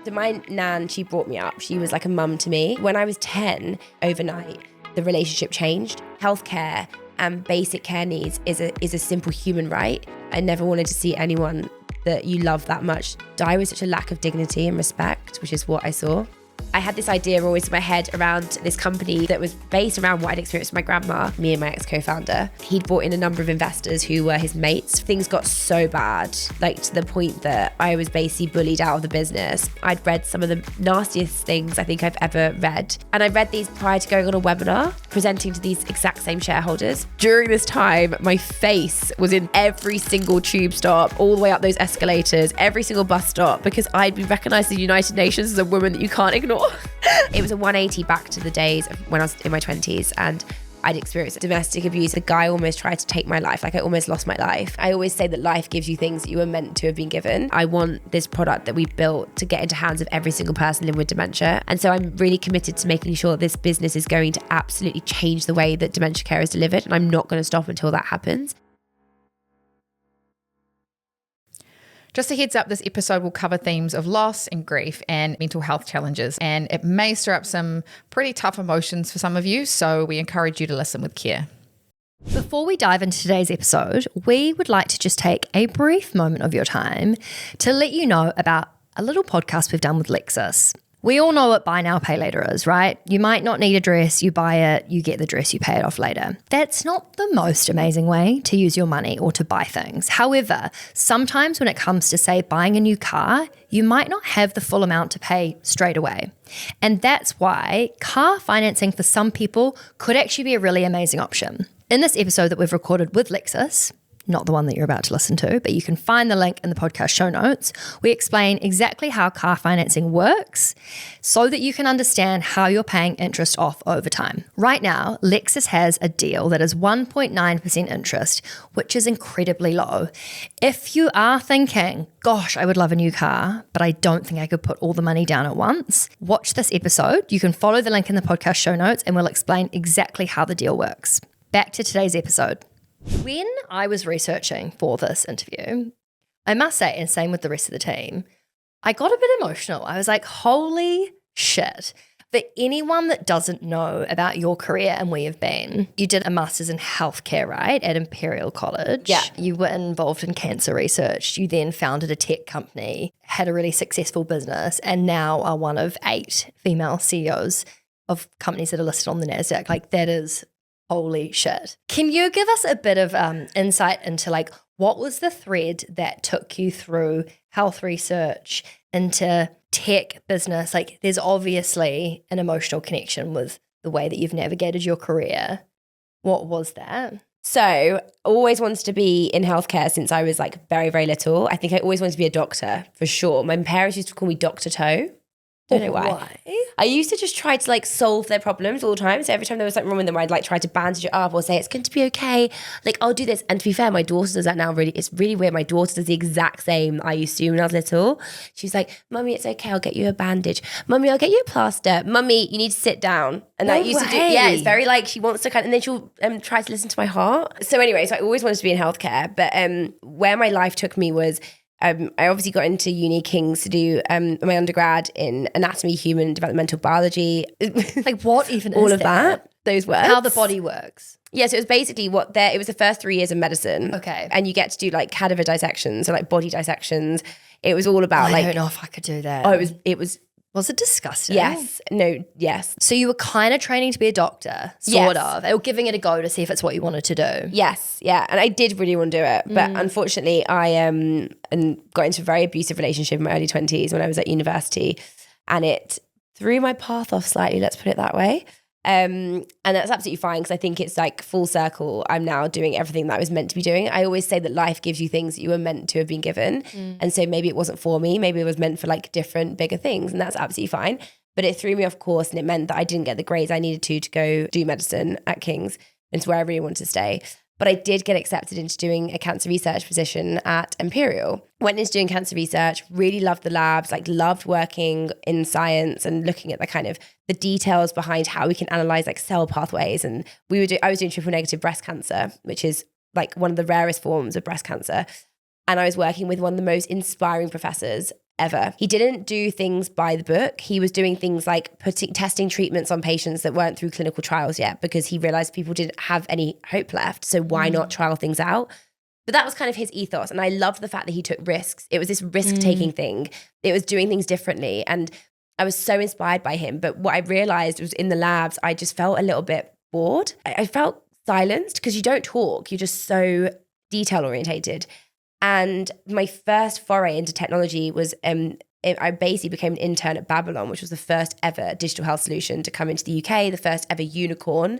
So my nan, she brought me up. She was like a mum to me. When I was 10, overnight, the relationship changed. Healthcare and basic care needs is a simple human right. I never wanted to see anyone that you love that much die with such a lack of dignity and respect, which is what I saw. I had this idea always in my head around this company that was based around what I'd experienced with my grandma, me and my ex-co-founder. He'd brought in a number of investors who were his mates. Things got so bad, like to the point that I was basically bullied out of the business. I'd read some of the nastiest things I think I've ever read. And I read these prior to going on a webinar, presenting to these exact same shareholders. During this time, my face was in every single tube stop, all the way up those escalators, every single bus stop, because I'd been recognized in the United Nations as a woman that you can't ignore. It was a 180 back to the days of when I was in my 20s and I'd experienced domestic abuse. The guy almost tried to take my life. Like I almost lost my life. I always say that life gives you things that you were meant to have been given. I want this product that we built to get into hands of every single person living with dementia. And so I'm really committed to making sure this business is going to absolutely change the way that dementia care is delivered. And I'm not going to stop until that happens. Just a heads up, this episode will cover themes of loss and grief and mental health challenges, and it may stir up some pretty tough emotions for some of you, so we encourage you to listen with care. Before we dive into today's episode, we would like to just take a brief moment of your time to let you know about a little podcast we've done with Lexus. We all know what buy now, pay later is, right? You might not need a dress, you buy it, you get the dress, you pay it off later. That's not the most amazing way to use your money or to buy things. However, sometimes when it comes to, say, buying a new car, you might not have the full amount to pay straight away. And that's why car financing for some people could actually be a really amazing option. In this episode that we've recorded with Lexus, not the one that you're about to listen to, but you can find the link in the podcast show notes. We explain exactly how car financing works so that you can understand how you're paying interest off over time. Right now, Lexus has a deal that is 1.9% interest, which is incredibly low. If you are thinking, gosh, I would love a new car, but I don't think I could put all the money down at once, watch this episode. You can follow the link in the podcast show notes and we'll explain exactly how the deal works. Back to today's episode. When I was researching for this interview, I must say, and same with the rest of the team, I got a bit emotional. I was like, holy shit. For anyone that doesn't know about your career and where you've been, you did a master's in healthcare, right, at Imperial College. Yeah. You were involved in cancer research. You then founded a tech company, had a really successful business, and now are one of 8 female CEOs of companies that are listed on the NASDAQ. Like, that is holy shit. Can you give us a bit of insight into like what was the thread that took you through health research into tech business? Like there's obviously an emotional connection with the way that you've navigated your career. What was that? So always wanted to be in healthcare since I was like very, very little. I think I always wanted to be a doctor for sure. My parents used to call me Dr. Toe. Don't know why. I used to just try to like solve their problems all the time. So every time there was something wrong with them, I'd like try to bandage it up or say it's going to be okay. Like I'll do this. And to be fair, my daughter does that now. Really, it's really weird. My daughter does the exact same I used to when I was little. She's like, "Mummy, it's okay. I'll get you a bandage. Mummy, I'll get you a plaster. Mummy, you need to sit down." And No I used to do. way. Yeah, it's very like she wants to kind of, and then she'll try to listen to my heart. So anyway, so I always wanted to be in healthcare, but where my life took me was. I obviously got into uni King's to do my undergrad in anatomy, human developmental biology. Like what even all is of that? Those words. How the body works. Yeah, so it was basically it was the first 3 years of medicine. Okay. And you get to do like cadaver dissections, so like body dissections. It was all about I don't know if I could do that. Oh, it was Was it disgusting? Yes. So you were kind of training to be a doctor, sort of, or giving it a go to see if it's what you wanted to do. Yes, yeah. And I did really want to do it. But unfortunately, I and got into a very abusive relationship in my early 20s when I was at university. And it threw my path off slightly, let's put it that way. And that's absolutely fine because I think it's like full circle. I'm now doing everything that I was meant to be doing. I always say that life gives you things that you were meant to have been given. And so maybe it wasn't for me. Maybe it was meant for like different, bigger things. And that's absolutely fine. But it threw me off course and it meant that I didn't get the grades I needed to go do medicine at King's. It's where I really wanted to stay. But I did get accepted into doing a cancer research position at Imperial. Went into doing cancer research, really loved the labs, like loved working in science and looking at the kind of the details behind how we can analyze like cell pathways. And I was doing triple negative breast cancer, which is like one of the rarest forms of breast cancer. And I was working with one of the most inspiring professors ever. He didn't do things by the book. He was doing things like testing treatments on patients that weren't through clinical trials yet because he realized people didn't have any hope left. So why not trial things out? But that was kind of his ethos. And I loved the fact that he took risks. It was this risk-taking thing. It was doing things differently. And I was so inspired by him. But what I realized was in the labs, I just felt a little bit bored. I felt silenced because you don't talk. You're just so detail orientated. And my first foray into technology was I basically became an intern at Babylon, which was the first ever digital health solution to come into the UK, the first ever unicorn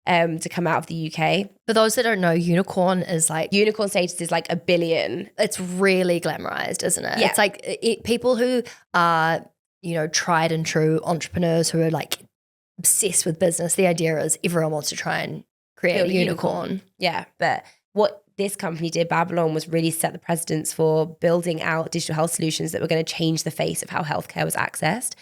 to come out of the UK. For those that don't know, unicorn status is like $1 billion. It's really glamorized, isn't it? Yeah. It's like people who are, tried and true entrepreneurs who are like obsessed with business. The idea is everyone wants to try and create a unicorn. Yeah, but what this company did, Babylon, was really set the precedence for building out digital health solutions that were going to change the face of how healthcare was accessed.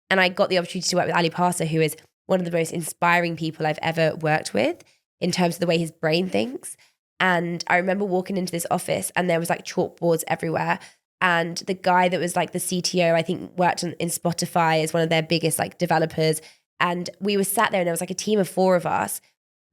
And I got the opportunity to work with Ali Parsa, who is one of the most inspiring people I've ever worked with in terms of the way his brain thinks. And I remember walking into this office and there was like chalkboards everywhere. And the guy that was like the CTO, I think worked in Spotify as one of their biggest like developers. And we were sat there and there was like a team of 4 of us.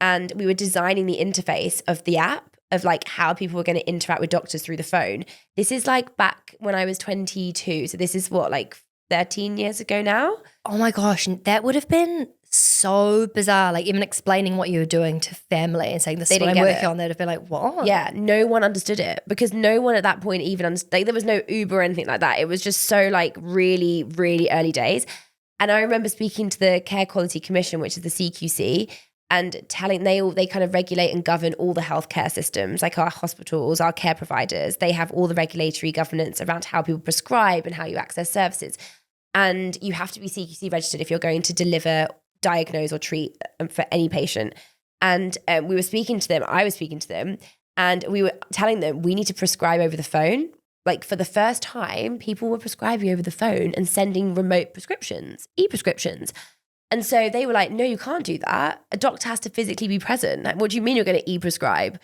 And we were designing the interface of the app of like how people were going to interact with doctors through the phone. This is like back when I was 22. So this is what, like 13 years ago now? Oh my gosh, that would have been so bizarre. Like even explaining what you were doing to family and saying this is what I'm working on, they'd have been like, what? Yeah, no one understood it because no one at that point even understood. Like, there was no Uber or anything like that. It was just so like really, really early days. And I remember speaking to the Care Quality Commission, which is the CQC, and telling they kind of regulate and govern all the healthcare systems, like our hospitals, our care providers. They have all the regulatory governance around how people prescribe and how you access services. And you have to be CQC registered if you're going to deliver, diagnose or treat for any patient. And we were speaking to them, I was speaking to them, and we were telling them we need to prescribe over the phone. Like for the first time, people were prescribing over the phone and sending remote prescriptions, e-prescriptions. And so they were like, no, you can't do that. A doctor has to physically be present. Like, what do you mean you're going to e-prescribe?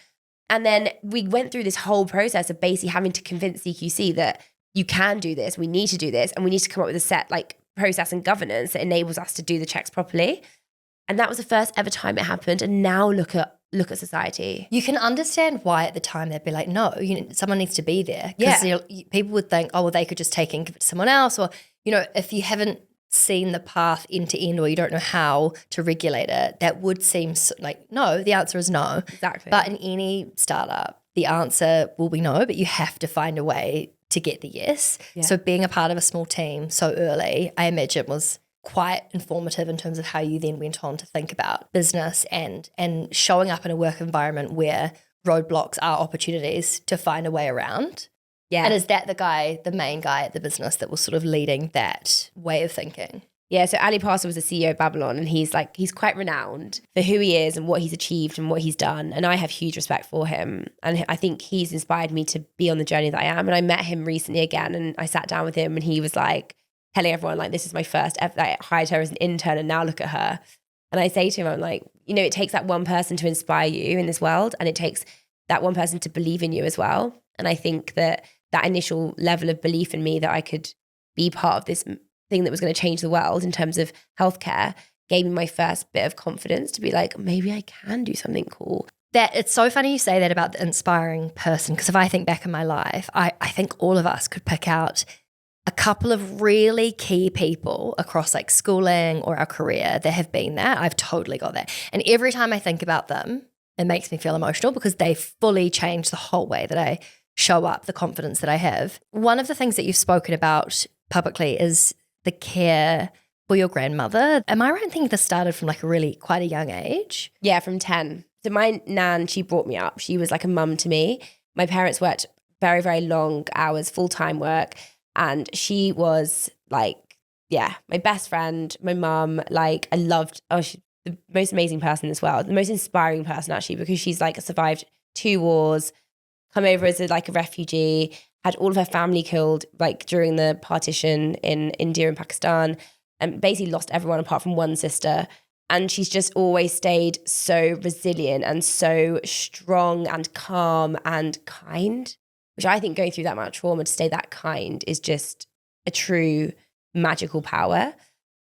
And then we went through this whole process of basically having to convince CQC that you can do this, we need to do this, and we need to come up with a set like process and governance that enables us to do the checks properly. And that was the first ever time it happened. And now look at society. You can understand why at the time they'd be like, no, someone needs to be there. Because people would think, oh, well, they could just take it and give it to someone else. Or, if you haven't seen the path end to end or you don't know how to regulate it, that would seem like, no, the answer is no. Exactly. But in any startup, the answer will be no, but you have to find a way to get the yes. Yeah. So being a part of a small team so early, I imagine was quite informative in terms of how you then went on to think about business and showing up in a work environment where roadblocks are opportunities to find a way around. Yeah. And is that the main guy at the business that was sort of leading that way of thinking? Yeah, so Ali Parsa was the CEO of Babylon, and he's quite renowned for who he is and what he's achieved and what he's done. And I have huge respect for him. And I think he's inspired me to be on the journey that I am. And I met him recently again, and I sat down with him and he was like telling everyone like, this is my first ever, I hired her as an intern and now look at her. And I say to him, I'm like, it takes that one person to inspire you in this world, and it takes that one person to believe in you as well. And I think that initial level of belief in me that I could be part of this thing that was going to change the world in terms of healthcare gave me my first bit of confidence to be like, maybe I can do something cool. That it's so funny you say that about the inspiring person, because if I think back in my life, I think all of us could pick out a couple of really key people across like schooling or our career that have been that. I've totally got that. And every time I think about them, it makes me feel emotional because they fully changed the whole way that I show up, the confidence that I have. One of the things that you've spoken about publicly is the care for your grandmother. Am I right in thinking this started from like quite a young age? Yeah, from 10. So my nan, she brought me up. She was like a mum to me. My parents worked very, very long hours, full-time work. And she was like, my best friend, my mum, like I loved, she's the most amazing person in this world, the most inspiring person actually, because she's like survived 2 wars, come over as a refugee, had all of her family killed like during the partition in India and Pakistan, and basically lost everyone apart from one sister. And she's just always stayed so resilient and so strong and calm and kind, which I think going through that amount of trauma to stay that kind is just a true magical power.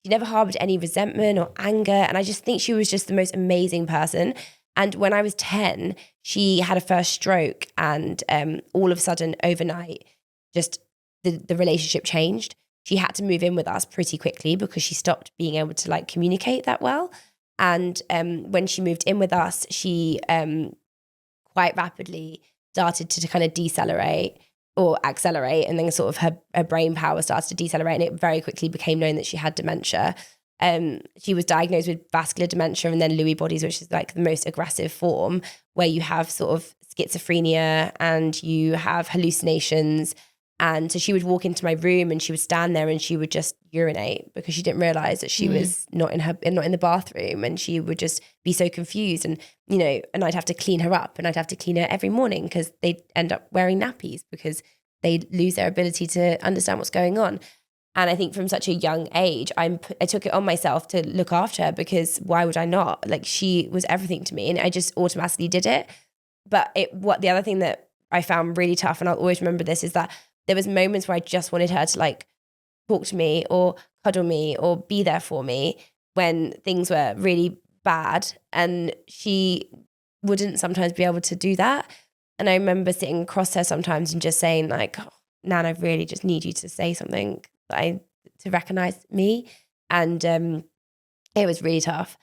She never harbored any resentment or anger. And I just think she was just the most amazing person. And when I was 10, she had a first stroke, and all of a sudden overnight, just the relationship changed. She had to move in with us pretty quickly because she stopped being able to like communicate that well. And when she moved in with us, she quite rapidly started to kind of decelerate or accelerate, and then sort of her brain power started to decelerate, and it very quickly became known that she had dementia. She was diagnosed with vascular dementia and then Lewy bodies, which is like the most aggressive form, where you have sort of schizophrenia and you have hallucinations. And so she would walk into my room and she would stand there and she would just urinate because she didn't realize that she was not in the bathroom, and she would just be so confused. And, you know, and I'd have to clean her up, and I'd have to clean her every morning because they'd end up wearing nappies because they'd lose their ability to understand what's going on. And I think from such a young age, I took it on myself to look after her, because why would I not? Like, she was everything to me, and I just automatically did it. But the other thing that I found really tough, and I'll always remember this, is that there was moments where I just wanted her to like talk to me or cuddle me or be there for me when things were really bad, and she wouldn't sometimes be able to do that. And I remember sitting across her sometimes and just saying like, oh, Nan, I really just need you to say something to recognize me. And it was really tough.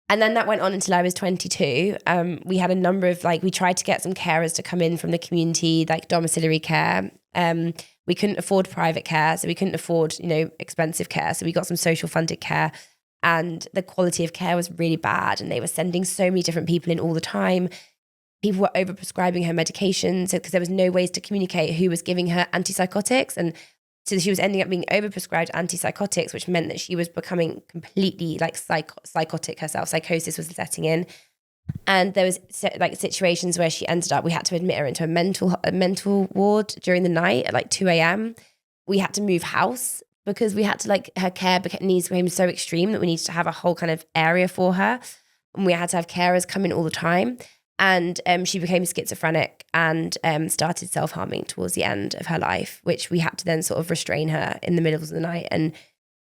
And then that went on until I was 22. We had a number of we tried to get some carers to come in from the community, like domiciliary care. We couldn't afford private care, so we couldn't afford, expensive care. So we got some social funded care, and the quality of care was really bad. And they were sending so many different people in all the time. People were overprescribing her medications because there was no ways to communicate who was giving her antipsychotics. And so she was ending up being overprescribed antipsychotics, which meant that she was becoming completely psychotic herself. Psychosis was setting in. And there was situations where she ended up, we had to admit her into a mental ward during the night at 2 a.m. We had to move house because we had to her care needs became so extreme that we needed to have a whole kind of area for her. And we had to have carers come in all the time. And she became schizophrenic and started self-harming towards the end of her life, which we had to then sort of restrain her in the middle of the night. And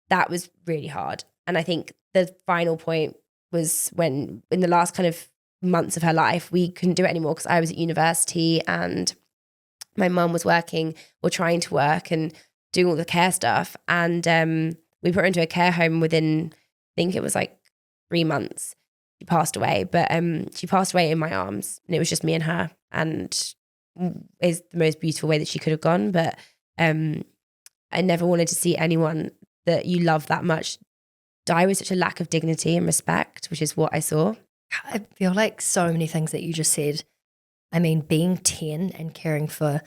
that was really hard. And I think the final point was when, in the last kind of months of her life, we couldn't do it anymore because I was at university and my mum was working or trying to work and doing all the care stuff. And we put her into a care home within, I think it was 3 months. She passed away, but she passed away in my arms, and it was just me and her, and is the most beautiful way that she could have gone. But I never wanted to see anyone that you love that much die with such a lack of dignity and respect, which is what I saw. I feel like so many things that you just said. I mean, being 10 and caring for,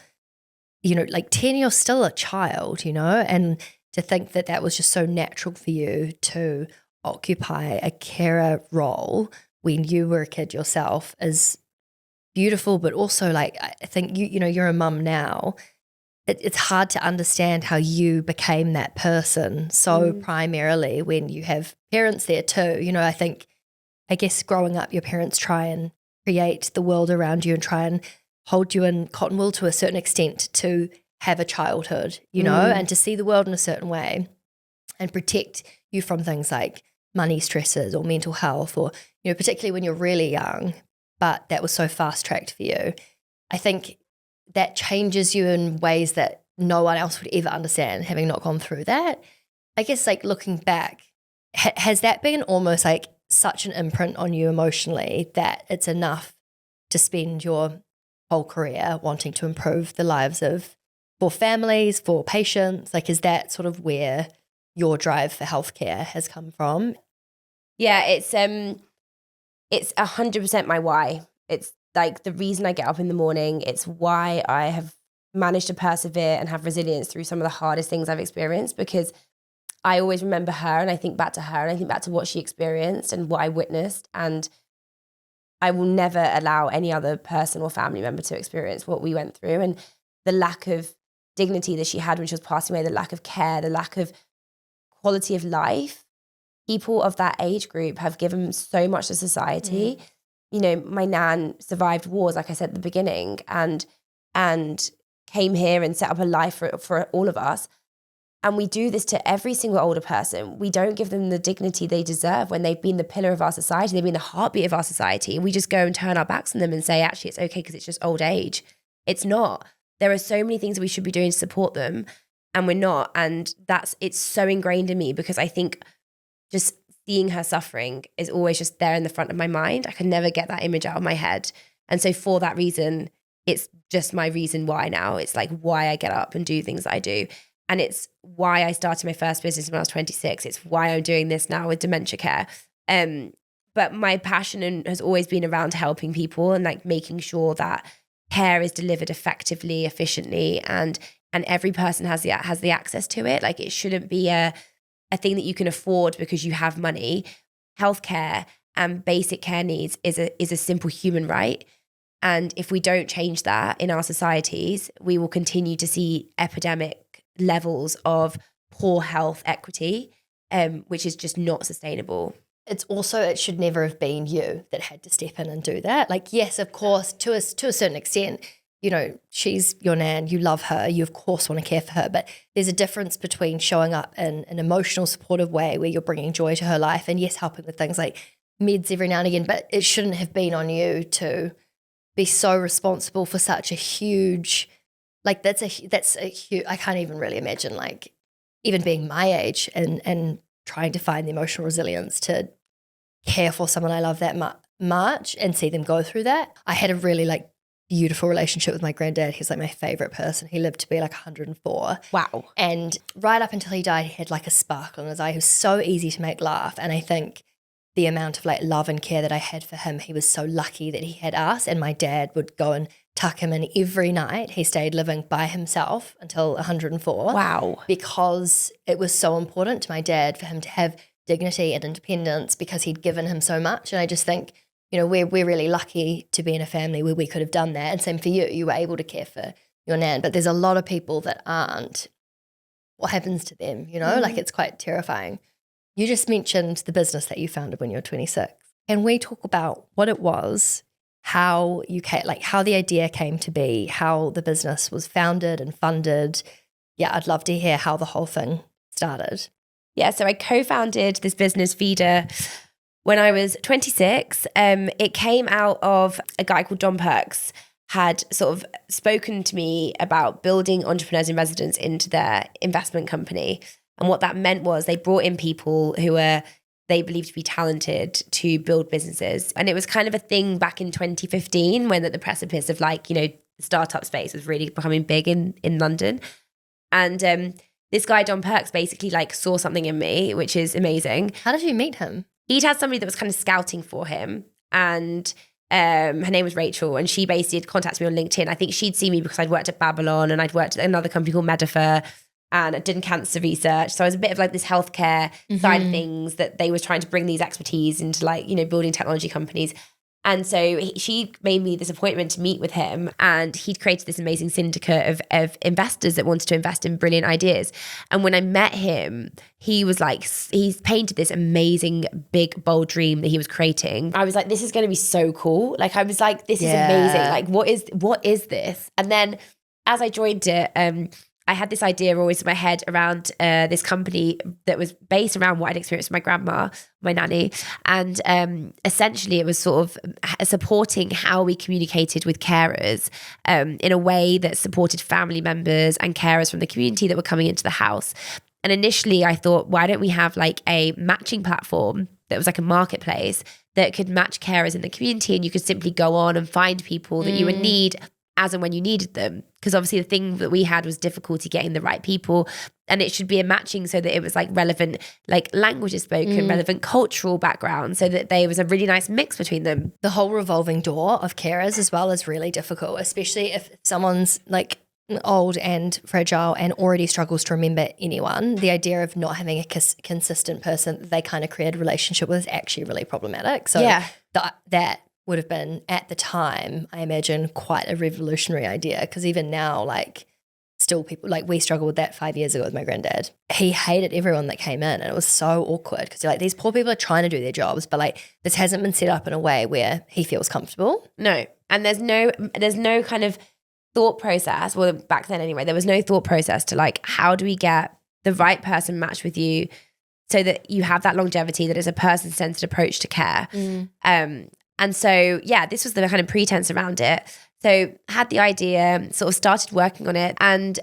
10, you're still a child, and to think that that was just so natural for you to occupy a carer role when you were a kid yourself is beautiful. But also I think you're a mum now. It's hard to understand how you became that person so primarily when you have parents there too. I guess growing up, your parents try and create the world around you and try and hold you in cotton wool to a certain extent to have a childhood, and to see the world in a certain way and protect you from things like money stresses or mental health, or, particularly when you're really young, but that was so fast-tracked for you. I think that changes you in ways that no one else would ever understand, having not gone through that. I guess looking back, has that been almost such an imprint on you emotionally that it's enough to spend your whole career wanting to improve the lives for families, for patients? Is that sort of where your drive for healthcare has come from? Yeah, it's 100% my why. It's the reason I get up in the morning. It's why I have managed to persevere and have resilience through some of the hardest things I've experienced, because I always remember her and I think back to her and I think back to what she experienced and what I witnessed, and I will never allow any other person or family member to experience what we went through, and the lack of dignity that she had when she was passing away, the lack of care, the lack of quality of life. People of that age group have given so much to society. My nan survived wars, like I said at the beginning, and came here and set up a life for all of us. And we do this to every single older person. We don't give them the dignity they deserve when they've been the pillar of our society. They've been the heartbeat of our society. And we just go and turn our backs on them and say, actually, it's okay because it's just old age. It's not. There are so many things that we should be doing to support them, and we're not. And it's so ingrained in me because I think just seeing her suffering is always just there in the front of my mind. I can never get that image out of my head. And so for that reason, it's just my reason why now. It's like why I get up and do things that I do. And it's why I started my first business when I was 26. It's why I'm doing this now with dementia care. But my passion has always been around helping people and like making sure that care is delivered effectively, efficiently, and every person has the access to it. Like it shouldn't be a thing that you can afford because you have money. Healthcare and basic care needs is a simple human right. And if we don't change that in our societies, we will continue to see epidemic levels of poor health equity, which is just not sustainable. It's also, it should never have been you that had to step in and do that. Like, yes, of course, to a certain extent, you know, she's your nan, you love her, you of course want to care for her, but there's a difference between showing up in an emotional, supportive way where you're bringing joy to her life and yes, helping with things like meds every now and again, but it shouldn't have been on you to be so responsible for such a huge, like that's a huge, I can't even really imagine like even being my age and trying to find the emotional resilience to care for someone I love that much and see them go through that. I had a really like beautiful relationship with my granddad. He's like my favorite person. He lived to be like 104. Wow. And right up until he died, he had like a sparkle in his eye. He was so easy to make laugh. And I think the amount of like love and care that I had for him, he was so lucky that he had us, and my dad would go and tuck him in every night. He stayed living by himself until 104. Wow. Because it was so important to my dad for him to have dignity and independence because he'd given him so much. And I just think, you know, we're really lucky to be in a family where we could have done that. And same for you. You were able to care for your nan. But there's a lot of people that aren't. What happens to them, you know? Like it's quite terrifying. You just mentioned the business that you founded when you were 26. Can we talk about what it was, how you came, like how the idea came to be, how the business was founded and funded? Yeah, I'd love to hear how the whole thing started. Yeah, so I co-founded this business, Vida, when I was 26. It came out of a guy called Don Perks had sort of spoken to me about building entrepreneurs in residence into their investment company. And what that meant was they brought in people who were, they believed to be talented to build businesses. And it was kind of a thing back in 2015 when at the precipice of like, you know, the startup space was really becoming big in London. And this guy, Don Perks, basically like saw something in me, which is amazing. How did you meet him? He'd had somebody that was kind of scouting for him. And her name was Rachel. And she basically had contacted me on LinkedIn. I think she'd seen me because I'd worked at Babylon and I'd worked at another company called Medifer. And I did cancer research. So I was a bit of like this healthcare side of things that they were trying to bring these expertise into like, you know, building technology companies. And so she made me this appointment to meet with him, and he'd created this amazing syndicate of investors that wanted to invest in brilliant ideas. And when I met him, he was like, he's painted this amazing, big, bold dream that he was creating. I was like, this is going to be so cool. Like, I was like, this is amazing. Like, what is this? And then as I joined it, I had this idea always in my head around this company that was based around what I'd experienced with my grandma, my nanny. And essentially it was sort of supporting how we communicated with carers in a way that supported family members and carers from the community that were coming into the house. And initially I thought, why don't we have like a matching platform that was like a marketplace that could match carers in the community, and you could simply go on and find people that you would need as and when you needed them. Because obviously the thing that we had was difficulty getting the right people, and it should be a matching so that it was like relevant, like languages spoken, relevant cultural background, so that there was a really nice mix between them. The whole revolving door of carers as well is really difficult, especially if someone's like old and fragile and already struggles to remember anyone. The idea of not having a consistent person that they kind of create a relationship with is actually really problematic. So that would have been, at the time, I imagine, quite a revolutionary idea, because even now, like, still people, like, we struggled with that 5 years ago with my granddad. He hated everyone that came in, and it was so awkward because you're like, these poor people are trying to do their jobs, but like this hasn't been set up in a way where he feels comfortable. No. And there's no kind of thought process. Well, back then anyway, there was no thought process to like, how do we get the right person matched with you so that you have that longevity that is a person-centered approach to care. And so, yeah, this was the kind of pretense around it. So had the idea, sort of started working on it. And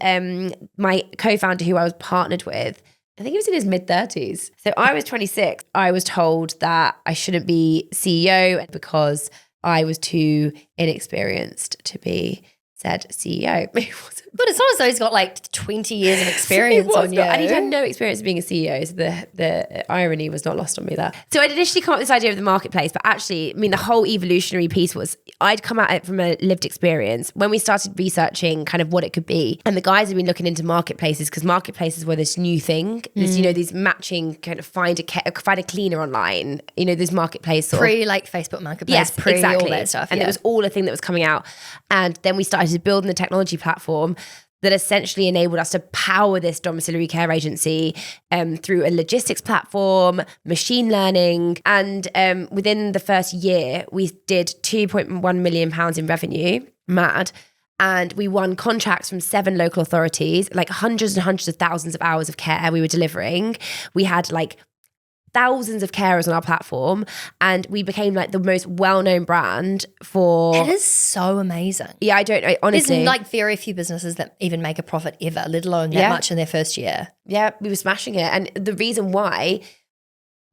my co-founder who I was partnered with, I think he was in his mid-30s. So I was 26. I was told that I shouldn't be CEO because I was too inexperienced to be said CEO. But it's not as though he's got like 20 years of experience on you. And he'd had no experience of being a CEO, so the irony was not lost on me there. So I'd initially come up with this idea of the marketplace, but actually, I mean, the whole evolutionary piece was I'd come at it from a lived experience. When we started researching kind of what it could be, and the guys had been looking into marketplaces, because marketplaces were this new thing. This, you know, these matching kind of find a cleaner online, you know, this marketplace sort pre like Facebook Marketplace, yes, pre exactly. all that stuff. And it was all a thing that was coming out. And then we started building the technology platform that essentially enabled us to power this domiciliary care agency through a logistics platform, machine learning. And within the first year, we did £2.1 million in revenue, mad. And we won contracts from 7 local authorities, like hundreds and hundreds of thousands of hours of care we were delivering. We had like thousands of carers on our platform, and we became like the most well-known brand for... That is so amazing. Yeah, I don't know, honestly. There's like very few businesses that even make a profit ever, let alone that much in their first year. Yeah, we were smashing it. And the reason why,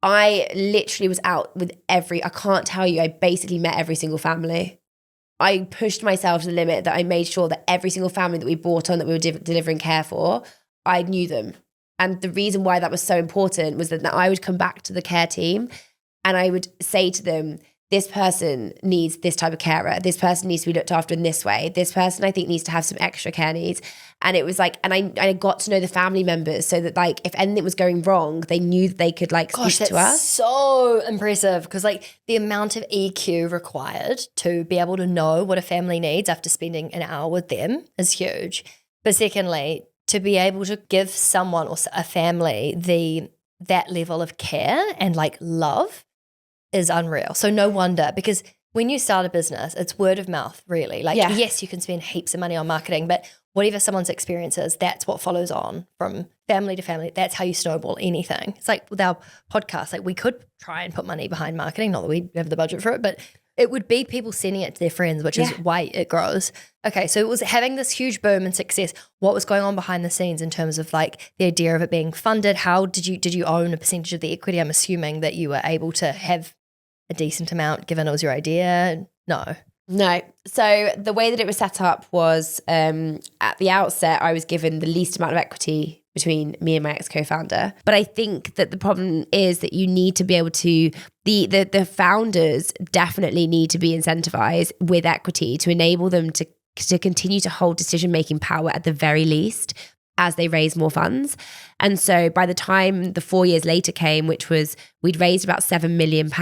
I literally was out with I can't tell you, I basically met every single family. I pushed myself to the limit that I made sure that every single family that we brought on that we were delivering care for, I knew them. And the reason why that was so important was that I would come back to the care team and I would say to them, this person needs this type of carer. This person needs to be looked after in this way. This person I think needs to have some extra care needs. And it was like, and I got to know the family members so that like if anything was going wrong, they knew that they could like speak to us. So impressive, because like the amount of EQ required to be able to know what a family needs after spending an hour with them is huge. But secondly, to be able to give someone or a family that level of care and like love is unreal. So no wonder, because when you start a business, it's word of mouth, really. Like, yes, you can spend heaps of money on marketing, but whatever someone's experience is, that's what follows on from family to family. That's how you snowball anything. It's like with our podcast, like we could try and put money behind marketing, not that we have the budget for it, but it would be people sending it to their friends, which is why it grows. Okay, so it was having this huge boom and success. What was going on behind the scenes in terms of like the idea of it being funded? How did you own a percentage of the equity? I'm assuming that you were able to have a decent amount given it was your idea. No. So the way that it was set up was at the outset, I was given the least amount of equity between me and my ex-co-founder. But I think that the problem is that you need to be able to, the founders definitely need to be incentivized with equity to enable them to continue to hold decision-making power at the very least as they raise more funds. And so by the time the 4 years later came, which was we'd raised about £7 million.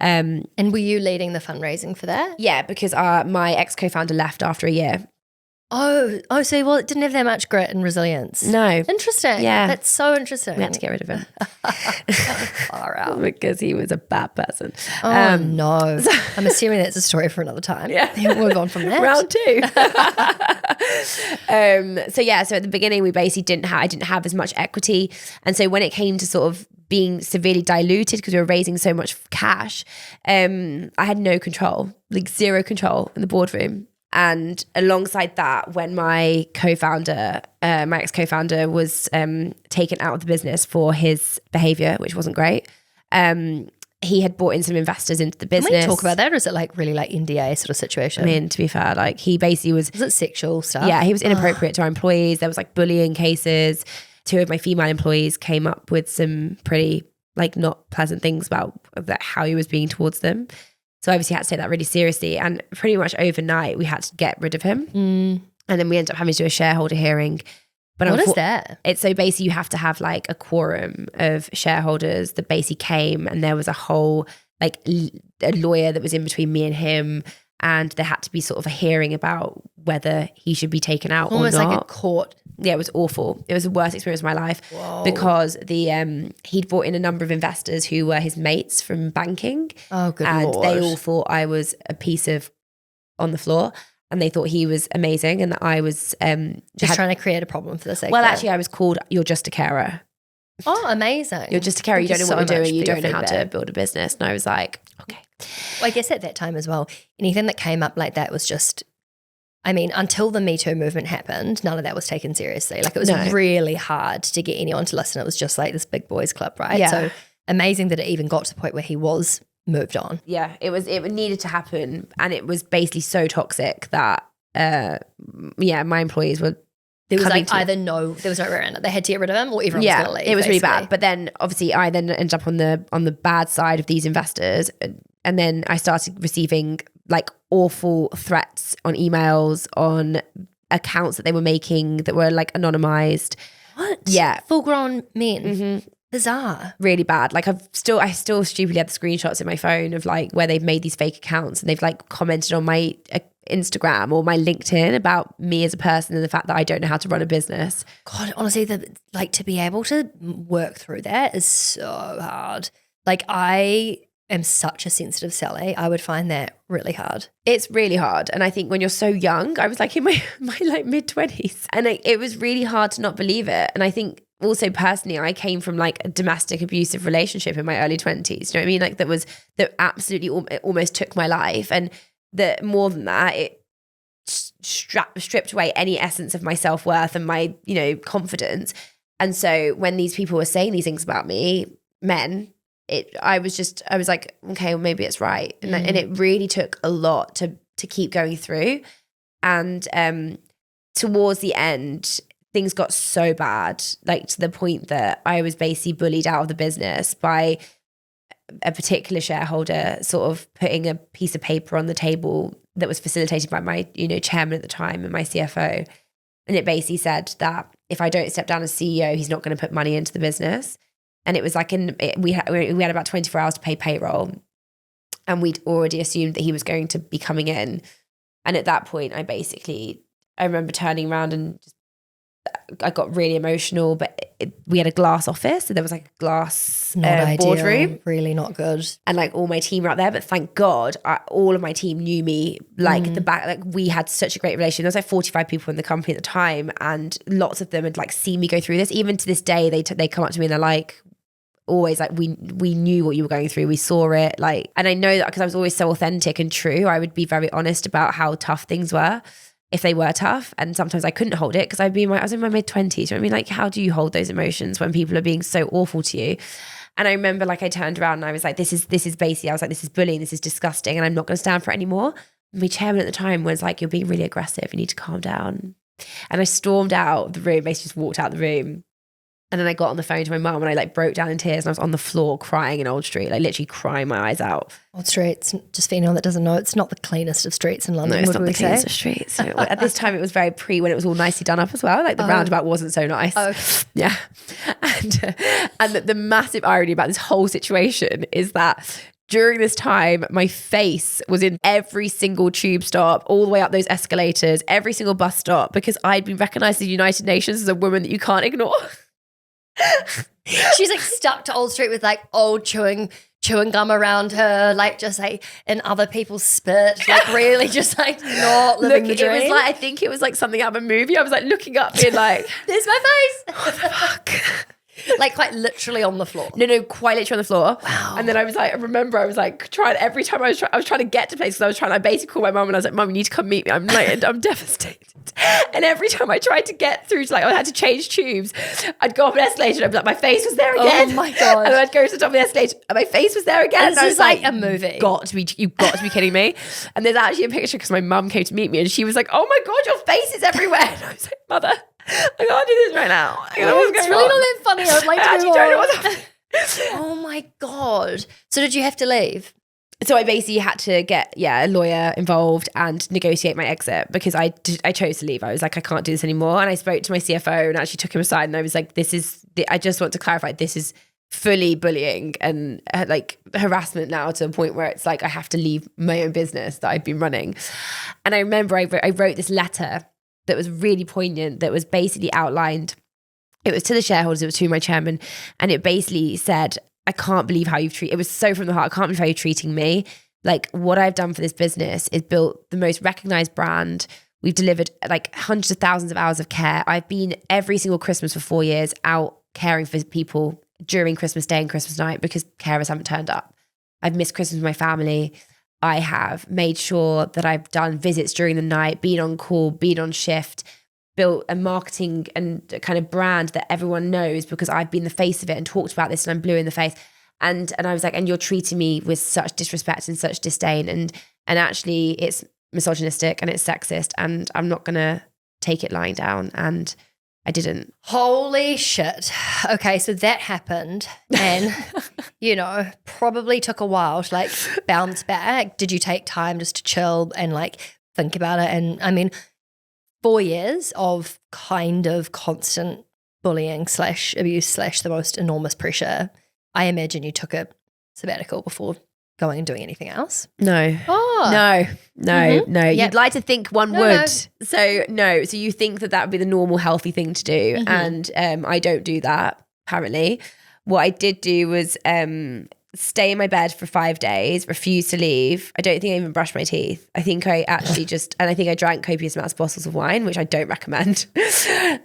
And were you leading the fundraising for that? Yeah, because my ex-co-founder left after a year. Oh, so it didn't have that much grit and resilience. No. Interesting. Yeah. That's so interesting. We had to get rid of him. Far out. Because he was a bad person. Oh, no. I'm assuming that's a story for another time. Yeah. We'll move on from that. Round 2. So at the beginning, we basically I didn't have as much equity. And so when it came to sort of being severely diluted because we were raising so much cash, I had no control, like zero control in the boardroom. And alongside that, when my co-founder, my ex-co-founder was taken out of the business for his behavior, which wasn't great, he had brought in some investors into the business. Can we talk about that, or is it like really like NDA sort of situation? I mean, to be fair, like he basically was it sexual stuff? Yeah, he was inappropriate to our employees. There was like bullying cases. 2 of my female employees came up with some pretty like not pleasant things about how he was being towards them. So obviously had to take that really seriously, and pretty much overnight we had to get rid of him. And then we ended up having to do a shareholder hearing. But what is that? It's so basically you have to have like a quorum of shareholders that basically came, and there was a whole like a lawyer that was in between me and him, and there had to be sort of a hearing about whether he should be taken out Almost or not. Almost like a court. Yeah, it was awful. It was the worst experience of my life. Whoa. Because he'd brought in a number of investors who were his mates from banking. Oh, good and Lord. They all thought I was a piece of on the floor. and they thought he was amazing and that I was just trying to create a problem for the sake. Well, actually, I was called, "You're just a carer." Oh, amazing! You're just a carer. You don't know what you're doing. You don't know how to build a business. And I was like, okay. Well, I guess at that time as well, anything that came up like that was just, I mean, until the Me Too movement happened, none of that was taken seriously. Like it was really hard to get anyone to listen. It was just like this big boys club, right? Yeah. So amazing that it even got to the point where he was moved on. Yeah, it needed to happen, and it was basically so toxic that my employees were. There was like there was no way around it. They had to get rid of him, or everyone was going to leave. It was basically. really bad. But then obviously I then ended up on the bad side of these investors, and then I started receiving like awful threats on emails, on accounts that they were making that were like anonymized. What? Yeah, full grown men. Mm-hmm. Bizarre. Really bad. Like I still stupidly have the screenshots in my phone of like where they've made these fake accounts and they've like commented on my Instagram or my LinkedIn about me as a person and the fact that I don't know how to run a business. God, honestly, to be able to work through that is so hard. Like I am such a sensitive Sally. I would find that really hard. It's really hard. And I think when you're so young, I was like in my like mid-20s, and it was really hard to not believe it. And I think also personally, I came from like a domestic abusive relationship in my early 20s. You know what I mean? Like that absolutely almost took my life. And that more than that, it stripped away any essence of my self-worth and my, confidence. And so when these people were saying these things about me, men, I was like, okay, well maybe it's right. And it really took a lot to keep going through. And towards the end, things got so bad, like to the point that I was basically bullied out of the business by a particular shareholder sort of putting a piece of paper on the table that was facilitated by my, chairman at the time and my CFO. And it basically said that if I don't step down as CEO, he's not going to put money into the business. And it was like we had about 24 hours to pay payroll, and we'd already assumed that he was going to be coming in. And at that point, I remember turning around and I got really emotional, but we had a glass office, so there was like a glass boardroom. Really not good. And like all my team were out there, but thank God all of my team knew me like the back, like we had such a great relationship. There was like 45 people in the company at the time, and lots of them had like seen me go through this. Even to this day, they come up to me and they're like, always like, we knew what you were going through, we saw it, like, and I know that because I was always so authentic and true, I would be very honest about how tough things were, if they were tough. And sometimes I couldn't hold it because I was in my mid-20s. I mean, like, how do you hold those emotions when people are being so awful to you? And I remember like I turned around and I was like, this is basically, I was like, this is bullying, this is disgusting, and I'm not going to stand for it anymore. And my chairman at the time was like, you're being really aggressive, you need to calm down. And I stormed out the room, basically just walked out the room. And then I got on the phone to my mum and I like broke down in tears, and I was on the floor crying in Old Street, like literally crying my eyes out. Old Street, just for anyone that doesn't know, it's not the cleanest of streets in London. No, it's not the cleanest of streets. So at this time it was very when it was all nicely done up as well. Like the roundabout wasn't so nice. Oh. Yeah. And the massive irony about this whole situation is that during this time, my face was in every single tube stop, all the way up those escalators, every single bus stop, because I'd been recognised at the United Nations as a woman that you can't ignore. She's like stuck to Old Street with like old chewing gum around her, like just like in other people's spit, like really just like not living the dream. It was like, I think it was like something out of a movie. I was like looking up being like, there's my face. What the fuck? Like quite literally on the floor. No, quite literally on the floor. Wow. And then I was like, I remember I was like trying, every time I was trying to get to places, I basically called my mum and I was like, Mum, you need to come meet me. I'm like, I'm devastated. And every time I tried to get through to like, I had to change tubes, I'd go up an escalator and I'd be like, my face was there again. Oh my God. And then I'd go to the top of the escalator and my face was there again. This and I was is like a movie. You've got to be kidding me. And there's actually a picture because my mum came to meet me and she was like, oh my God, your face is everywhere. And I was like, Mother, I can't do this right now. It's really not that funny. I would like to actually don't know what's happening. Oh my God. So did you have to leave? So I basically had to get a lawyer involved and negotiate my exit because I chose to leave. I was like, I can't do this anymore. And I spoke to my CFO and actually took him aside and I was like, I just want to clarify, this is fully bullying and like harassment now, to a point where it's like I have to leave my own business that I've been running. And I remember I wrote this letter that was really poignant, that was basically outlined. It was to the shareholders, it was to my chairman, and it basically said, I can't believe how you've treated, it was so from the heart, I can't believe how you're treating me. Like what I've done for this business is built the most recognized brand. We've delivered like hundreds of thousands of hours of care. I've been every single Christmas for 4 years out caring for people during Christmas Day and Christmas night because carers haven't turned up. I've missed Christmas with my family. I have made sure that I've done visits during the night, been on call, been on shift, built a marketing and kind of brand that everyone knows because I've been the face of it and talked about this and I'm blue in the face. And I was like, and you're treating me with such disrespect and such disdain. And actually it's misogynistic and it's sexist and I'm not going to take it lying down. And I didn't. Holy shit. Okay, so that happened and, probably took a while to like bounce back. Did you take time just to chill and like think about it? And I mean, 4 years of kind of constant bullying / abuse / the most enormous pressure. I imagine you took a sabbatical before going and doing anything else. No. Oh. No. Yep. You'd like to think one would. No. So no. So you think that would be the normal healthy thing to do. And I don't do that, apparently. What I did do was stay in my bed for 5 days, refuse to leave. I don't think I even brushed my teeth. I think I actually and I think I drank copious amounts of bottles of wine, which I don't recommend.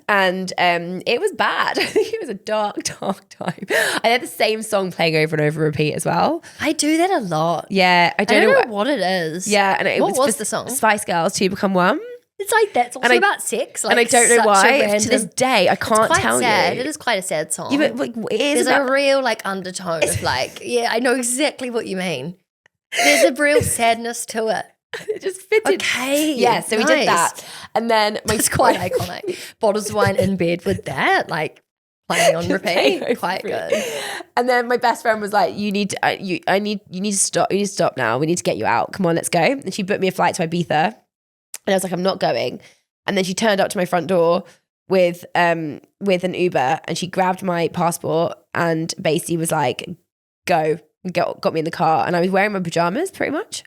And it was bad. I think it was a dark time. I had the same song playing over and over repeat as well. I do that a lot. Yeah. I don't know what it is. Yeah. And what was the song? Spice Girls, Two Become One. It's like that's also about sex. Like, and I don't know why. To this day, I can't tell sad. you. It is quite a sad song. Yeah, but like, there's a real like undertone of like, yeah, I know exactly what you mean. There's a real sadness to it. It just fitted. Okay. Yeah, so we did that. And then it's quite iconic. Bottles of wine in bed with that, like playing on repeat. Quite good. And then my best friend was like, you need to stop. You need to stop now. We need to get you out. Come on, let's go. And she booked me a flight to Ibiza. And I was like, I'm not going. And then she turned up to my front door with an Uber and she grabbed my passport and basically was like, got me in the car. And I was wearing my pajamas pretty much.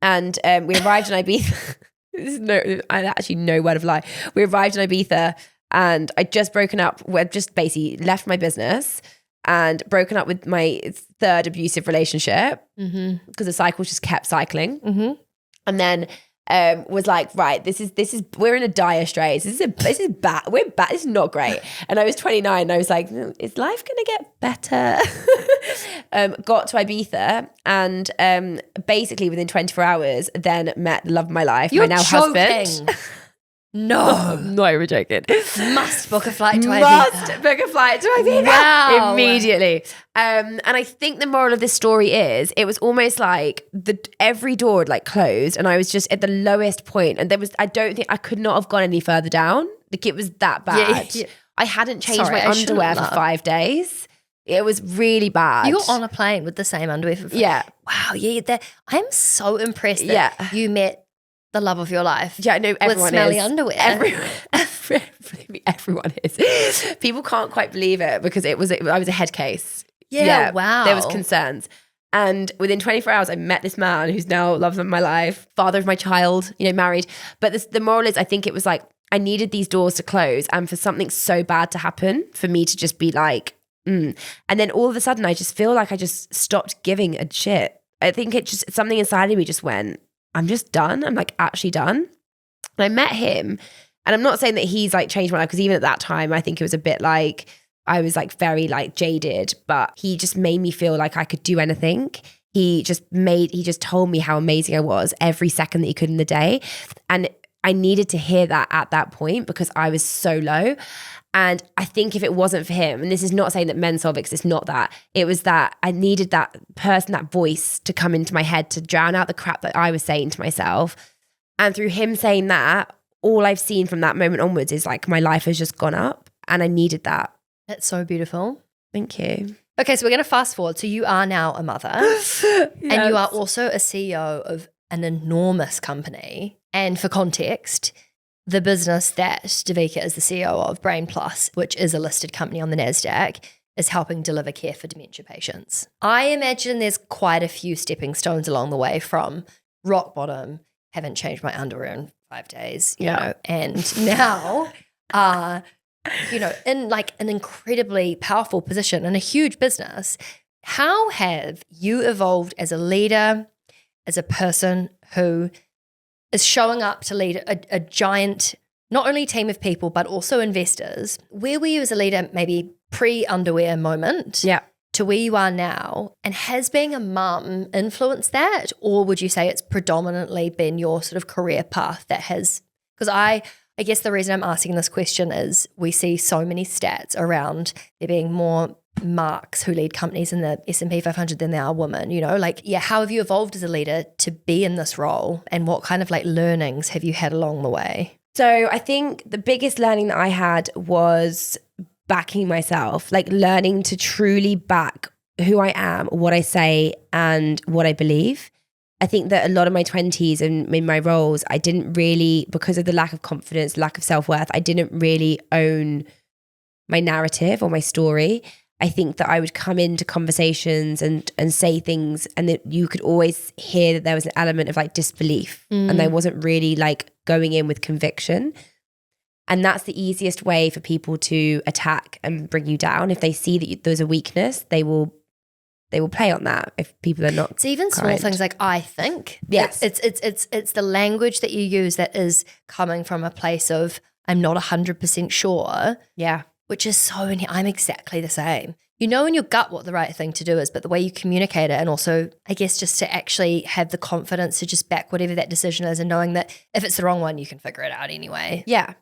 And we arrived in Ibiza. Actually no word of lie. We arrived in Ibiza and I'd just broken up. We'd just basically left my business and broken up with my third abusive relationship because the cycle just kept cycling. And then was like, right, this is we're in a dire straits. This is bad. We're bad. This is not great. And I was 29 and I was like, is life gonna get better? Got to Ibiza and basically within 24 hours then met the love of my life, my now husband. No. I'm not even joking. Must book a flight to Ibiza. Must book a flight to Ibiza. Wow. Immediately. And I think the moral of this story is it was almost like every door had like closed and I was just at the lowest point. And I don't think I could not have gone any further down. Like it was that bad. Yeah. I hadn't changed my underwear for 5 days. It was really bad. You were on a plane with the same underwear for 5 days. Yeah. Wow. Yeah. I'm so impressed that you met the love of your life. Yeah, I know everyone with smelly is. Underwear. Everyone is. People can't quite believe it because I was a head case. Yeah, wow. There was concerns. And within 24 hours, I met this man who's now love of my life, father of my child, married. But the moral is I think it was like I needed these doors to close and for something so bad to happen for me to just be like, And then all of a sudden I just feel like I just stopped giving a shit. I think something inside of me just went, I'm just done. I'm like actually done. And I met him and I'm not saying that he's like changed my life because even at that time, I think it was a bit like I was like very like jaded, but he just made me feel like I could do anything. He just told me how amazing I was every second that he could in the day. And I needed to hear that at that point because I was so low. And I think if it wasn't for him, and this is not saying that men solve it because it's not that, it was that I needed that person, that voice to come into my head to drown out the crap that I was saying to myself. And through him saying that, all I've seen from that moment onwards is like my life has just gone up and I needed that. That's so beautiful. Thank you. Okay, so we're going to fast forward. So you are now a mother and you are also a CEO of an enormous company. And for context, the business that Devika is the CEO of, Brain Plus, which is a listed company on the NASDAQ, is helping deliver care for dementia patients. I imagine there's quite a few stepping stones along the way from rock bottom, haven't changed my underwear in 5 days, you know, and now in like an incredibly powerful position in a huge business. How have you evolved as a leader, as a person who is showing up to lead a giant, not only team of people, but also investors. Where were you as a leader, maybe pre-underwear moment to where you are now? And has being a mum influenced that? Or would you say it's predominantly been your sort of career path that has, because I guess the reason I'm asking this question is we see so many stats around there being more marks who lead companies in the S&P 500 than there are women, you know, like, how have you evolved as a leader to be in this role, and what kind of like learnings have you had along the way? So I think the biggest learning that I had was backing myself, like learning to truly back who I am, what I say, and what I believe. I think that a lot of my 20s and in my roles, I didn't really, because of the lack of confidence, lack of self-worth, I didn't really own my narrative or my story. I think that I would come into conversations and say things, and that you could always hear that there was an element of like disbelief, and I wasn't really like going in with conviction. And that's the easiest way for people to attack and bring you down. If they see that there's a weakness, they will play on that. If people are not, it's even small things like I think. Yes, it's the language that you use that is coming from a place of I'm not 100% sure. Yeah. Which is so, I'm exactly the same. You know in your gut what the right thing to do is, but the way you communicate it, and also I guess just to actually have the confidence to just back whatever that decision is, and knowing that if it's the wrong one, you can figure it out anyway. Yeah.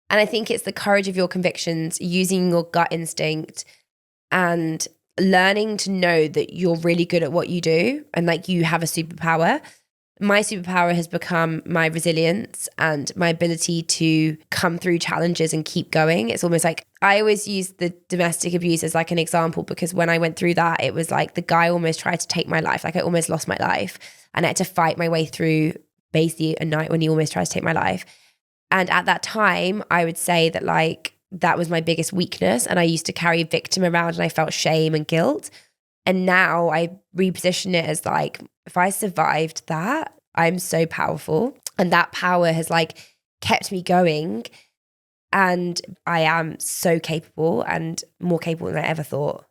And I think it's the courage of your convictions, using your gut instinct and learning to know that you're really good at what you do and like you have a superpower. My superpower has become my resilience and my ability to come through challenges and keep going. It's almost like I always use the domestic abuse as like an example, because when I went through that, it was like the guy almost tried to take my life. Like I almost lost my life, and I had to fight my way through basically a night when he almost tried to take my life. And at that time, I would say that like that was my biggest weakness, and I used to carry a victim around, and I felt shame and guilt. And now I reposition it as like, if I survived that, I'm so powerful. And that power has like kept me going. And I am so capable, and more capable than I ever thought.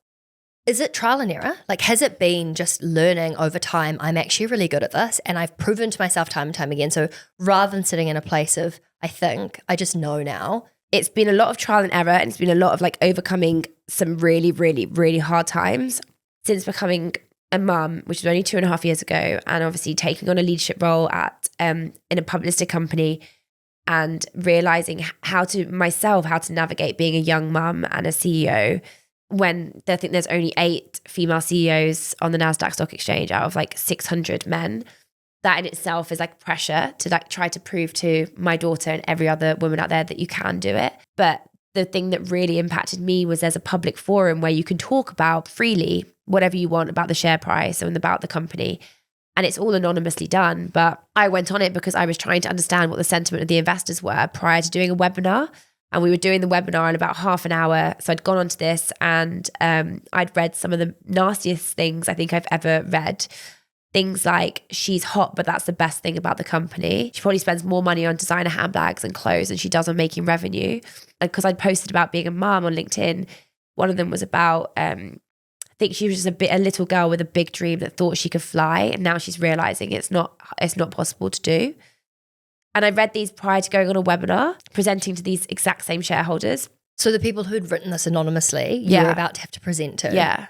Is it trial and error? Like, has it been just learning over time, I'm actually really good at this, and I've proven to myself time and time again. So rather than sitting in a place of, I think, I just know now. It's been a lot of trial and error, and it's been a lot of like overcoming some really, really, really hard times since becoming a mum, which was only 2.5 years ago, and obviously taking on a leadership role at in a public company, and realizing how to navigate being a young mum and a CEO when I think there's only 8 female CEOs on the NASDAQ stock exchange out of like 600 men. That in itself is like pressure to like try to prove to my daughter and every other woman out there that you can do it. But the thing that really impacted me was there's a public forum where you can talk about freely whatever you want about the share price and about the company. And it's all anonymously done. But I went on it because I was trying to understand what the sentiment of the investors were prior to doing a webinar. And we were doing the webinar in about half an hour. So I'd gone onto this, and I'd read some of the nastiest things I think I've ever read. Things like, she's hot, but that's the best thing about the company. She probably spends more money on designer handbags and clothes than she does on making revenue. And because I'd posted about being a mom on LinkedIn, one of them was about, I think she was just a little girl with a big dream that thought she could fly. And now she's realizing it's not possible to do. And I read these prior to going on a webinar, presenting to these exact same shareholders. So the people who'd written this anonymously, you were about to have to present to. Yeah.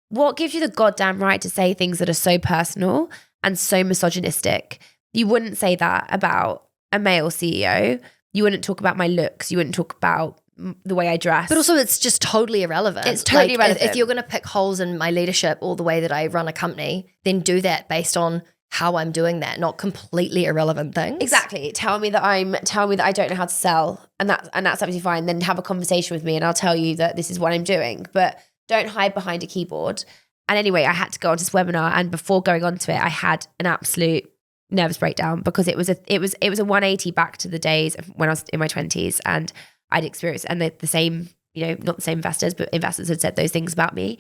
What gives you the goddamn right to say things that are so personal and so misogynistic? You wouldn't say that about a male CEO. You wouldn't talk about my looks. You wouldn't talk about the way I dress. But also it's just totally irrelevant. It's totally irrelevant. If you're going to pick holes in my leadership or the way that I run a company, then do that based on how I'm doing that, not completely irrelevant things. Exactly. Tell me that I don't know how to sell, and that's absolutely fine. Then have a conversation with me and I'll tell you that this is what I'm doing. But don't hide behind a keyboard. And anyway, I had to go onto this webinar, and before going onto it, I had an absolute nervous breakdown because it was a 180 back to the days of when I was in my 20s, and I'd experienced, and the same, not the same investors, but investors had said those things about me.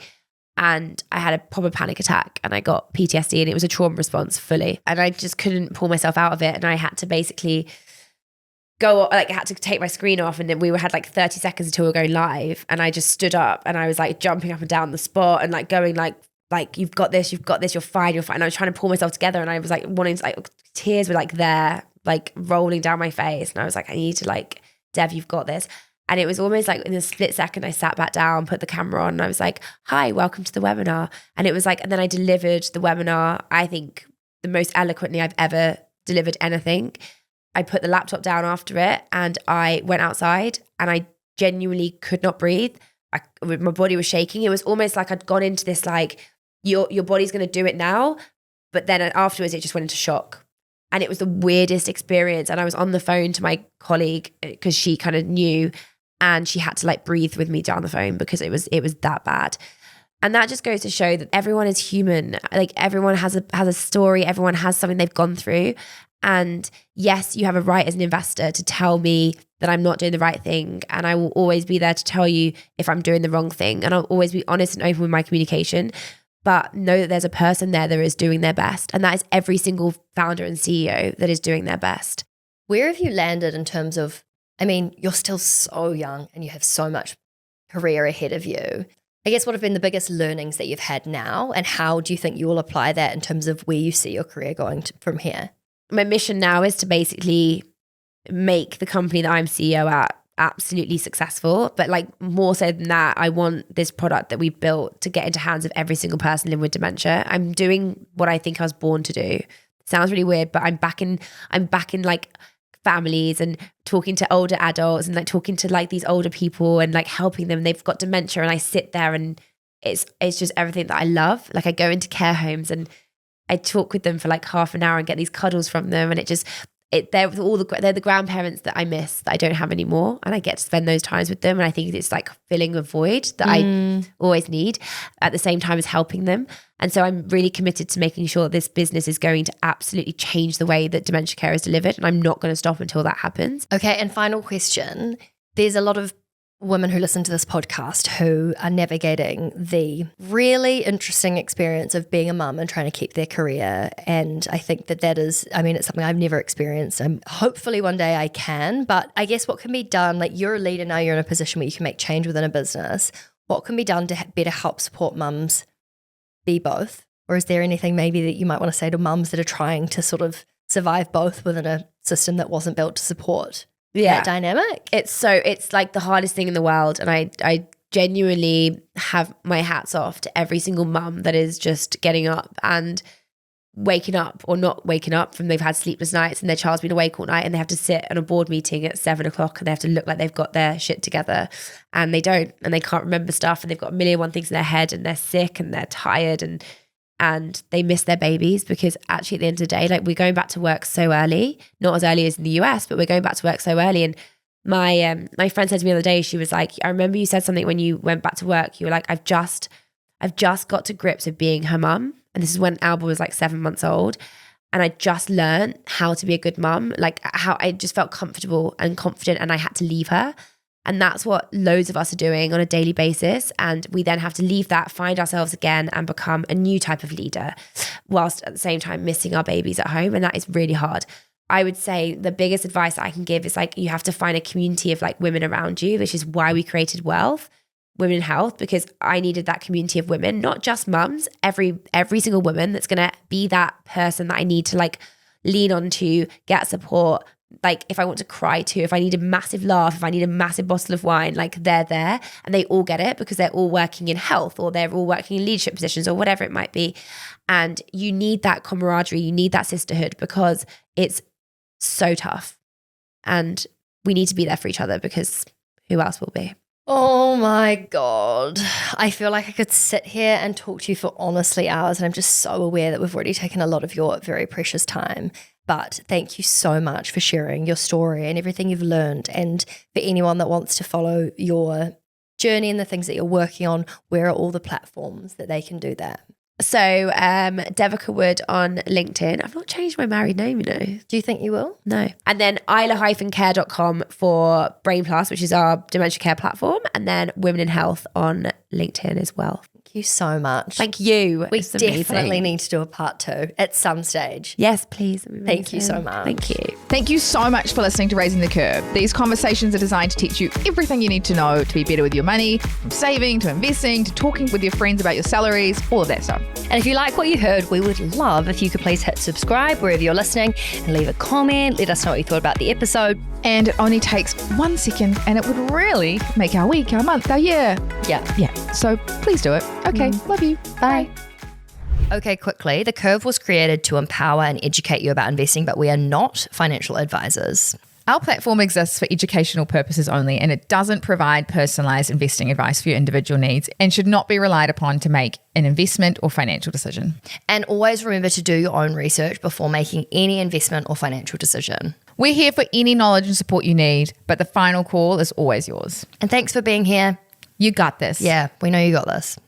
And I had a proper panic attack, and I got PTSD, and it was a trauma response fully. And I just couldn't pull myself out of it. And I had to basically I had to take my screen off, and then we had like 30 seconds until we were going live. And I just stood up, and I was like jumping up and down the spot and like going like like, you've got this, you're fine. And I was trying to pull myself together, and I was like wanting to, like, tears were like there, like rolling down my face. And I was like, I need to, like, Dev, you've got this. And it was almost like in a split second, I sat back down, put the camera on, and I was like, hi, welcome to the webinar. And it was like, and then I delivered the webinar, I think the most eloquently I've ever delivered anything. I put the laptop down after it, and I went outside, and I genuinely could not breathe. My body was shaking. It was almost like I'd gone into this, like, your body's going to do it now. But then afterwards, it just went into shock. And it was the weirdest experience. And I was on the phone to my colleague because she kind of knew, and she had to, like, breathe with me down the phone because it was that bad. And that just goes to show that everyone is human. Like, everyone has a story. Everyone has something they've gone through. And yes, you have a right as an investor to tell me that I'm not doing the right thing. And I will always be there to tell you if I'm doing the wrong thing. And I'll always be honest and open with my communication. But know that there's a person there that is doing their best. And that is every single founder and CEO that is doing their best. Where have you landed in terms of, I mean, you're still so young and you have so much career ahead of you. I guess what have been the biggest learnings that you've had now, and how do you think you will apply that in terms of where you see your career going from here? My mission now is to basically make the company that I'm CEO at absolutely successful. But, like, more so than that, I want this product that we built to get into hands of every single person living with dementia. I'm doing what I think I was born to do. Sounds really weird, but I'm back in like families and talking to older adults and, like, talking to, like, these older people and, like, helping them. They've got dementia, and I sit there, and it's just everything that I love. Like, I go into care homes and I talk with them for like half an hour and get these cuddles from them, and they're the grandparents that I miss, that I don't have anymore, and I get to spend those times with them. And I think it's like filling a void that I always need, at the same time as helping them. And so I'm really committed to making sure this business is going to absolutely change the way that dementia care is delivered, and I'm not going to stop until that happens. Okay, and final question. There's a lot of women who listen to this podcast who are navigating the really interesting experience of being a mum and trying to keep their career. And I think that is, I mean, it's something I've never experienced. And hopefully one day I can, but I guess what can be done, like, you're a leader now, you're in a position where you can make change within a business. What can be done to better help support mums be both? Or is there anything maybe that you might want to say to mums that are trying to sort of survive both within a system that wasn't built to support that dynamic? It's like the hardest thing in the world. And I genuinely have my hats off to every single mum that is just getting up and waking up or not waking up from, they've had sleepless nights and their child's been awake all night, and they have to sit on a board meeting at 7:00 and they have to look like they've got their shit together, and they don't, and they can't remember stuff, and they've got a million one things in their head, and they're sick and they're tired, and they miss their babies. Because actually, at the end of the day, like, we're going back to work so early, not as early as in the US, but we're going back to work so early. And my friend said to me the other day, she was like, I remember you said something when you went back to work. You were like, I've just got to grips with being her mum. And this is when Alba was like 7 months old. And I just learned how to be a good mum, like how I just felt comfortable and confident, and I had to leave her. And that's what loads of us are doing on a daily basis. And we then have to leave that, find ourselves again, and become a new type of leader, whilst at the same time missing our babies at home. And that is really hard. I would say the biggest advice I can give is, like, you have to find a community of, like, women around you, which is why we created Wealth, Women in Health, because I needed that community of women, not just mums, every single woman that's going to be that person that I need to, like, lean on to, get support. Like, if I want to cry too, if I need a massive laugh, if I need a massive bottle of wine, like, they're there, and they all get it because they're all working in health, or they're all working in leadership positions, or whatever it might be. And you need that camaraderie, you need that sisterhood, because it's so tough. And we need to be there for each other, because who else will be? Oh my God. I feel like I could sit here and talk to you for honestly hours, and I'm just so aware that we've already taken a lot of your very precious time. But thank you so much for sharing your story and everything you've learned. And for anyone that wants to follow your journey and the things that you're working on, where are all the platforms that they can do that? So Devika Wood on LinkedIn. I've not changed my married name, you know. Do you think you will? No. And then isla-care.com for Brain Plus, which is our dementia care platform. And then Women in Health on LinkedIn as well. Thank you so much. Thank you. We It's definitely amazing. need to do a part 2 at some stage. Yes, please. Thank you so much. Thank you. Thank you so much for listening to Raising the Curve. These conversations are designed to teach you everything you need to know to be better with your money, from saving to investing to talking with your friends about your salaries, all of that stuff. And if you like what you heard, we would love if you could please hit subscribe wherever you're listening and leave a comment. Let us know what you thought about the episode. And it only takes 1 second and it would really make our week, our month, our year. Yeah. So please do it. Okay. Love you. Bye. Okay, quickly. The Curve was created to empower and educate you about investing, but we are not financial advisors. Our platform exists for educational purposes only, and it doesn't provide personalized investing advice for your individual needs and should not be relied upon to make an investment or financial decision. And always remember to do your own research before making any investment or financial decision. We're here for any knowledge and support you need, but the final call is always yours. And thanks for being here. You got this. Yeah, we know you got this.